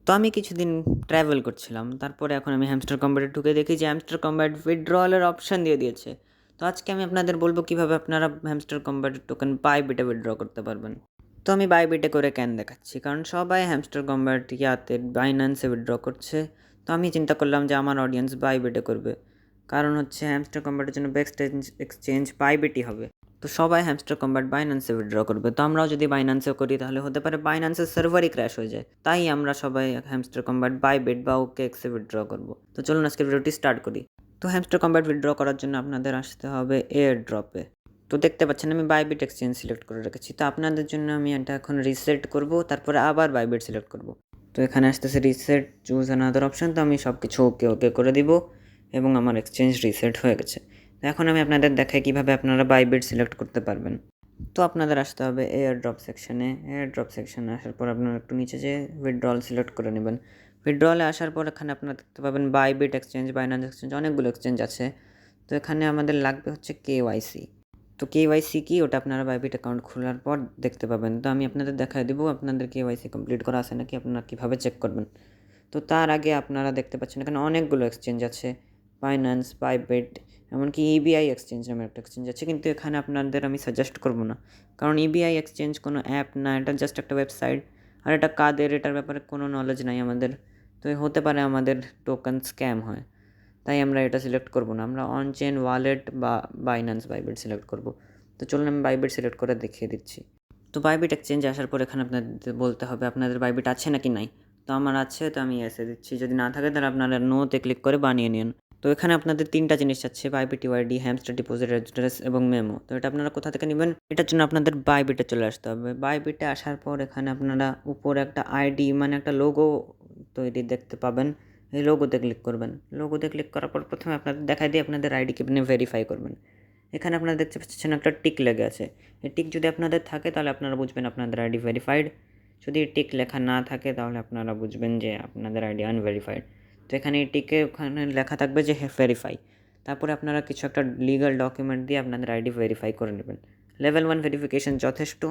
তো আমি কিছুদিন ট্রাভেল করছিলাম, তারপরে এখন আমি হ্যামস্টার কম্ব্যাটে ঢুকে দেখি যে হ্যামস্টার কম্ব্যাট উইথড্রয়ালের অপশান দিয়ে দিয়েছে। তো আজকে আমি আপনাদের বলবো কীভাবে আপনারা হ্যামস্টার কম্ব্যাটের টোকেন বাইবিটে উইথড্র করতে পারবেন। তো আমি বাইবিটে করে ক্যান দেখাচ্ছি, কারণ সবাই হ্যামস্টার কম্ব্যাট ইয়াতে বাইন্যান্সে উইথড্র করছে। তো আমি চিন্তা করলাম যে আমার অডিয়েন্স বাইবিটে করবে, কারণ হচ্ছে হ্যামস্টার কম্ব্যাটের জন্য বেস্ট এক্সচেঞ্জ বাইবিটই হবে। তো সবাই হ্যামস্টার কম্ব্যাট বাইন্যান্সে উইথড্র করবে, তো আমরাও যদি বাইন্যান্সেও করি তাহলে হতে পারে বাইন্যান্সের সার্ভারই ক্র্যাশ হয়ে যায়। তাই আমরা সবাই হ্যামস্টার কম্ব্যাট বাইবিট বা ওকেএক্সে উইথড্র করব। তো চলুন আজকের ভিডিওটি স্টার্ট করি। তো হ্যামস্টার কম্ব্যাট উইথড্র করার জন্য আপনাদের আসতে হবে এয়ার ড্রপে। তো দেখতে পাচ্ছেন আমি বাইবিট এক্সচেঞ্জ সিলেক্ট করে রেখেছি। তো আপনাদের জন্য আমি এটা এখন রিসেট করব, তারপরে আবার বাইবিট সিলেক্ট করব। তো এখানে আসতেছে রিসেট চুজ অ্যানাদার অপশন। তো আমি সব কিছু ওকে ওকে করে দিব এবং আমার এক্সচেঞ্জ রিসেট হয়ে গেছে। তো এখন আমি আপনাদের দেখাই কীভাবে আপনারা বাইবিট সিলেক্ট করতে পারবেন। তো আপনাদের আসতে হবে এয়ার ড্রপ সেকশানে। এয়ার ড্রপ সেকশানে আসার পর আপনারা একটু নিচে যে উইথড্রল সিলেক্ট করে নেবেন। উইথড্রলে আসার পর এখানে আপনারা দেখতে পাবেন বাইবিট এক্সচেঞ্জ, বাইন্যান্স এক্সচেঞ্জ, অনেকগুলো এক্সচেঞ্জ আছে। তো এখানে আমাদের লাগবে হচ্ছে কেওয়াইসি। তো কেওয়াইসি কি, ওটা আপনারা বাইবিট অ্যাকাউন্ট খোলার পর দেখতে পাবেন। তো আমি আপনাদের দেখাই দেবো আপনাদের কেওয়াইসি কমপ্লিট করা আছে নাকি, আপনারা কীভাবে চেক করবেন। তো তার আগে আপনারা দেখতে পাচ্ছেন এখানে অনেকগুলো এক্সচেঞ্জ আছে, বাইন্যান্স, বাইবিট, এমনকি ইবিআই এক্সচেঞ্জ নামের একটা এক্সচেঞ্জ আছে। কিন্তু এখানে আপনাদের আমি সাজেস্ট করবো না, কারণ ইবিআই এক্সচেঞ্জ কোনো অ্যাপ না, এটা জাস্ট একটা ওয়েবসাইট। আর এটা কাদের, এটার ব্যাপারে কোনো নলেজ নাই আমাদের। তো হতে পারে আমাদের টোকেন স্ক্যাম হয়, তাই আমরা এটা সিলেক্ট করব না। আমরা অনচেন ওয়ালেট বা বাইন্যান্স বাইবিট সিলেক্ট করব। তো চলুন আমি বাইবিট সিলেক্ট করে দেখিয়ে দিচ্ছি। তো বাইবিট এক্সচেঞ্জ আসার পর এখানে আপনাদের বলতে হবে আপনাদের বাইবিট আছে নাকি নাই। তো আমার আছে, তো আমি এসে দিচ্ছি। যদি না থাকে তাহলে আপনারা নোতে ক্লিক করে বানিয়ে নিন। তো এখানে আপনাদের তিনটা জিনিস আছে, Bybit UID, hamster deposit address এবং মেমো। তো এটা আপনারা কোথা থেকে নেবেন, এটার জন্য আপনাদের বাইবিটে চলে আসতে হবে। বাইবিটে আসার পর এখানে আপনারা উপরে একটা আইডি মানে একটা লোগো তৈরি দেখতে পাবেন, এই লোগোতে ক্লিক করবেন। লোগোতে ক্লিক করার পর প্রথমে আপনাদের দেখাই দিয়ে আপনাদের আইডিকে আপনি ভেরিফাই করবেন। এখানে আপনারা দেখতে পাচ্ছেন একটা টিক লেগে আছে। এই টিক যদি আপনাদের থাকে তাহলে আপনারা বুঝবেন আপনাদের আইডি ভেরিফাইড। যদি টিক লেখা না থাকে তাহলে আপনারা বুঝবেন যে আপনাদের আইডি আনভেরিফাইড। তো এখানে এই টিকে ওখানে লেখা থাকবে যে ভেরিফাই। তারপরে আপনারা কিছু একটা লিগাল ডকুমেন্ট দিয়ে আপনাদের আইডি ভেরিফাই করে নেবেন। লেভেল 1 ভেরিফিকেশন যথেষ্ট,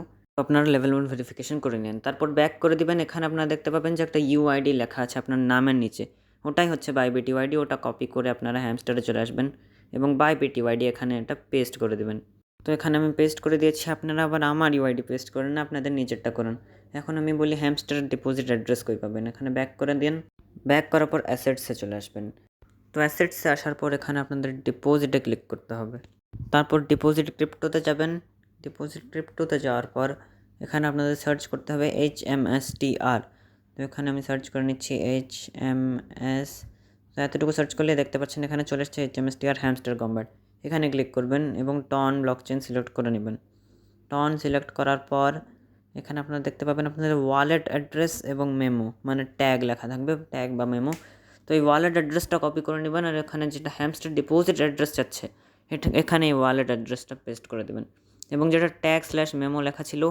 আপনারা লেভেল 1 ভেরিফিকেশন করে নেন। তারপর ব্যাক করে দিবেন। এখানে আপনারা দেখতে পাবেন যে একটা ইউআইডি লেখা আছে আপনার নামের নিচে, ওটাই হচ্ছে বাইবিট ইউআইডি। ওটা কপি করে আপনারা হ্যামস্টারে চলে আসবেন এবং বাইবিট ইউআইডি এখানে এটা পেস্ট করে দেবেন। তো এখানে আমি পেস্ট করে দিয়েছি, আপনারা আবার আমার ইউআইডি পেস্ট করেন না, আপনাদের নিজেরটা করুন। এখন আমি বলি হ্যামস্টার ডিপোজিট অ্যাড্রেস কই পাবেন, এখানে ব্যাক করে দিন। ব্যাক করার পর অ্যাসেটসে চলে আসবেন। তো অ্যাসেটসে আসার পর এখানে আপনাদের ডিপোজিটে ক্লিক করতে হবে। তারপর ডিপোজিট ক্রিপ্টোতে যাবেন। ডিপোজিট ক্রিপ্টোতে যাওয়ার পর এখানে আপনাদের সার্চ করতে হবে HMSTR। তো এখানে আমি সার্চ করে নিচ্ছি HMS। তো এতটুকু সার্চ করলে দেখতে পাচ্ছেন এখানে চলে এসছে HMSTR হ্যামস্টার কম্ব্যাট। এখানে ক্লিক করবেন এবং টন ব্লকচেন সিলেক্ট করে নেবেন। টন সিলেক্ট করার পর এখানে আপনারা দেখতে পাবেন আপনাদের ওয়ালেট অ্যাড্রেস এবং মেমো মানে ট্যাগ লেখা থাকবে, ট্যাগ বা মেমো। তো এই ওয়ালেট অ্যাড্রেসটা কপি করে নেবেন, আর এখানে যেটা হ্যামস্টার ডিপোজিট অ্যাড্রেস যাচ্ছে এখানে এই ওয়ালেট অ্যাড্রেসটা পেস্ট করে দেবেন এবং যেটা ট্যাগ/মেমো লেখা ছিল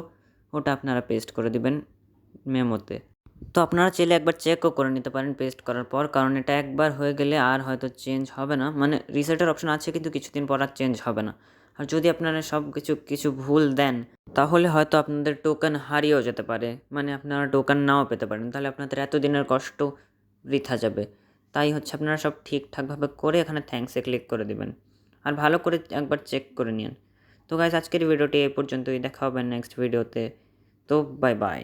ওটা আপনারা পেস্ট করে দেবেন মেমোতে। তো আপনারা চাইলে একবার চেকও করে নিতে পারেন পেস্ট করার পর, কারণ এটা একবার হয়ে গেলে আর হয়তো চেঞ্জ হবে না, মানে রিসেটের অপশন আছে কিন্তু কিছুদিন পর আর চেঞ্জ হবে না। আর যদি আপনারা সব কিছু ভুল দেন তাহলে হয়তো আপনাদের টোকেন হারিয়েও যেতে পারে, মানে আপনারা টোকেন নাও পেতে পারেন, তাহলে আপনাদের এতদিনের কষ্ট বৃথা যাবে। তাই হচ্ছে আপনারা সব ঠিকঠাকভাবে করে এখানে থ্যাঙ্কসে ক্লিক করে দেবেন আর ভালো করে একবার চেক করে নিন। তো গাইস আজকের ভিডিওটি এই পর্যন্তই, দেখা হবে নেক্সট ভিডিওতে। তো বাই বাই।